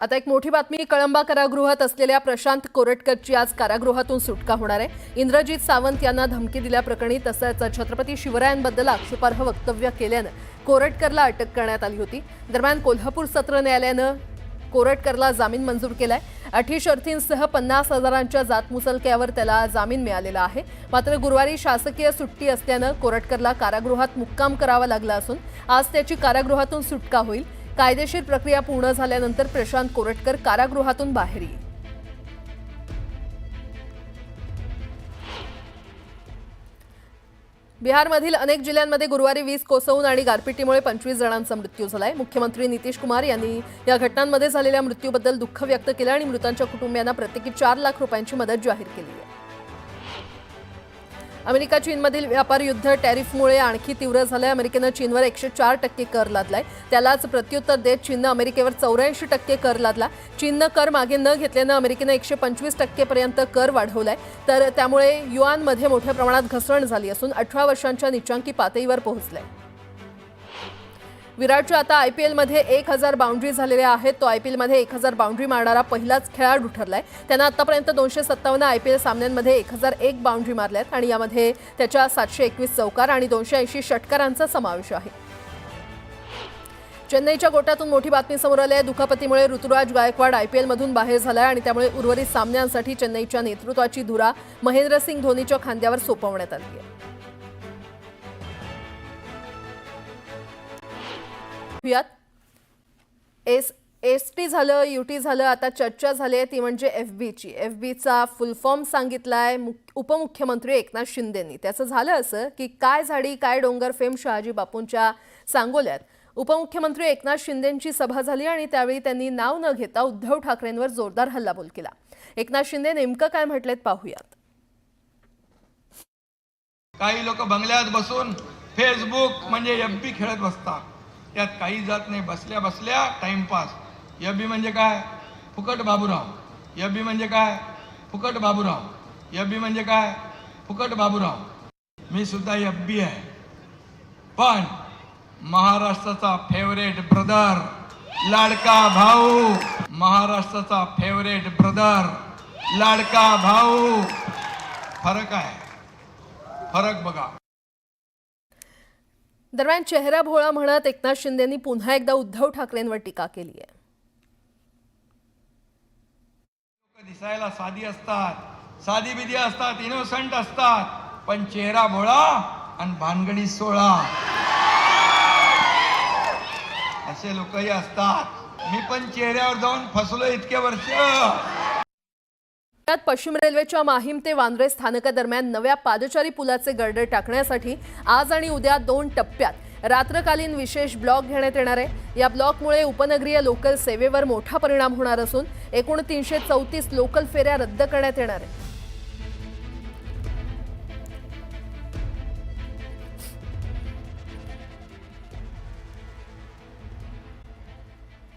आता एक मोठी बातमी, कळंबा कारागृहात असलेल्या प्रशांत कोरटकरची आज कारागृहातून सुटका होणार आहे। इंद्रजीत सावंत यांना धमकी दिल्याप्रकरणी तसंच छत्रपती शिवरायांबद्दल आक्षेपार्ह वक्तव्य केल्यानं कोरटकरला अटक करण्यात आली होती। दरम्यान कोल्हापूर सत्र न्यायालयानं कोरटकरला जामीन मंजूर केलाय। अटी शर्तींसह 50,000च्या जातमुचलक्यावर त्याला जामीन मिळालेला आहे। मात्र गुरुवारी शासकीय सुट्टी असल्यानं कोरटकरला कारागृहात मुक्काम करावा लागला असून आज त्याची कारागृहातून सुटका होईल। कायदेशीर प्रक्रिया पूर्ण झाल्यानंतर प्रशांत कोरटकर कारागृहातून बाहेर येईल। बिहारमधील अनेक जिल्ह्यांमध्ये गुरुवारी वीज कोसळून आणि गारपिटीमुळे 25 जणांचा मृत्यू झालाय। मुख्यमंत्री नितीश कुमार यांनी या घटनांमध्ये झालेल्या मृत्यूबद्दल दुःख व्यक्त केलं आणि मृतांच्या कुटुंबियांना प्रत्येकी 4 लाख रुपयांची मदत जाहीर केली आहे। अमेरिका चीनमधील व्यापार युद्ध टॅरिफमुळे आणखी तीव्र झालंय। अमेरिकेनं चीनवर 104% कर लादलाय। त्यालाच प्रत्युत्तर देत चीननं अमेरिकेवर 84% कर लादला। चीननं कर मागे न घेतल्यानं अमेरिकेनं 125% पर्यंत कर वाढवलाय। तर त्यामुळे युआनमध्ये मोठ्या प्रमाणात घसरण झाली असून 18 वर्षांच्या नीचांकी पातळीवर पोहोचलाय। विराटच्या आता आयपीएलमध्ये 1000 बाउंड्री झालेल्या आहेत। तो आयपीएलमध्ये 1000 बाउंड्री मारणारा पहिलाच खेळाडू ठरलाय। त्यानं आतापर्यंत 257 आयपीएल सामन्यांमध्ये 1001 बाउंड्री मारल्यात आणि यामध्ये त्याच्या 721 चौकार आणि 280 षटकारांचा समावेश आहे। चेन्नईच्या गोट्यातून मोठी बातमी समोर आली आहे। दुखापतीमुळे ऋतुराज गायकवाड आयपीएलमधून बाहेर झालाय आणि त्यामुळे उर्वरित सामन्यांसाठी चेन्नईच्या नेतृत्वाची धुरा महेंद्रसिंग धोनीच्या खांद्यावर सोपवण्यात आली आहे। एसटी झालं, यूटी झालं, आता चर्चा झाली आहे ती म्हणजे एफबीची। एफबीचा फुल फॉर्म सांगितलाय उपमुख्यमंत्री एकनाथ शिंदेंनी। त्याचं झालं असं की काय झाडी काय डोंगर फेम शहाजी बापूंच्या सांगोल्यात उपमुख्यमंत्री एकनाथ शिंदेंची सभा झाली आणि त्यावेळी त्यांनी नाव न घेता उद्धव ठाकरेंवर जोरदार हल्लाबोल केला। एकनाथ शिंदे नेमकं काय म्हटलेत पाहूयात। काही लोक बंगल्यात बसून फेसबुक म्हणजे एफबी खेळत बसतात, त्यात काही जात नाही, बसल्या बसल्या टाइमपास। एफबी म्हणजे काय? फुकट बाबूराव। एफबी म्हणजे काय? फुकट बाबूराव। एफबी म्हणजे काय? फुकट बाबूराव। मी सुद्धा एफबी आहे, पण महाराष्ट्राचा फेवरेट ब्रदर, लाडका भाऊ, महाराष्ट्राचा फेवरेट ब्रदर, लाडका भाऊ। फरक आहे, फरक बघा। दरम्यान चेहरा भोळा म्हणत एकनाथ शिंदेंनी पुन्हा एकदा उद्धव ठाकरेंवर टीका केली आहे। दिसायला साधी असतात, साधी बिधी असतात, इनोसंट असतात, पण चेहरा भोळा आणि भानगडी 16 असे लोकही असतात। मी पण चेहऱ्यावर जाऊन फसलो इतके वर्ष। पश्चिम रेल्वेच्या माहीम ते वांद्रे स्थानकादरम्यान नव्या पादचारी पुलाचे गर्डर टाकण्यासाठी आज आणि उद्या 2 टप्प्यात रात्रकालीन विशेष ब्लॉक घेण्यात येणार आहे। या ब्लॉकमुळे उपनगरीय लोकल सेवेवर मोठा परिणाम होणार असून एकूण 334 लोकल फेऱ्या रद्द करण्यात येणार आहेत।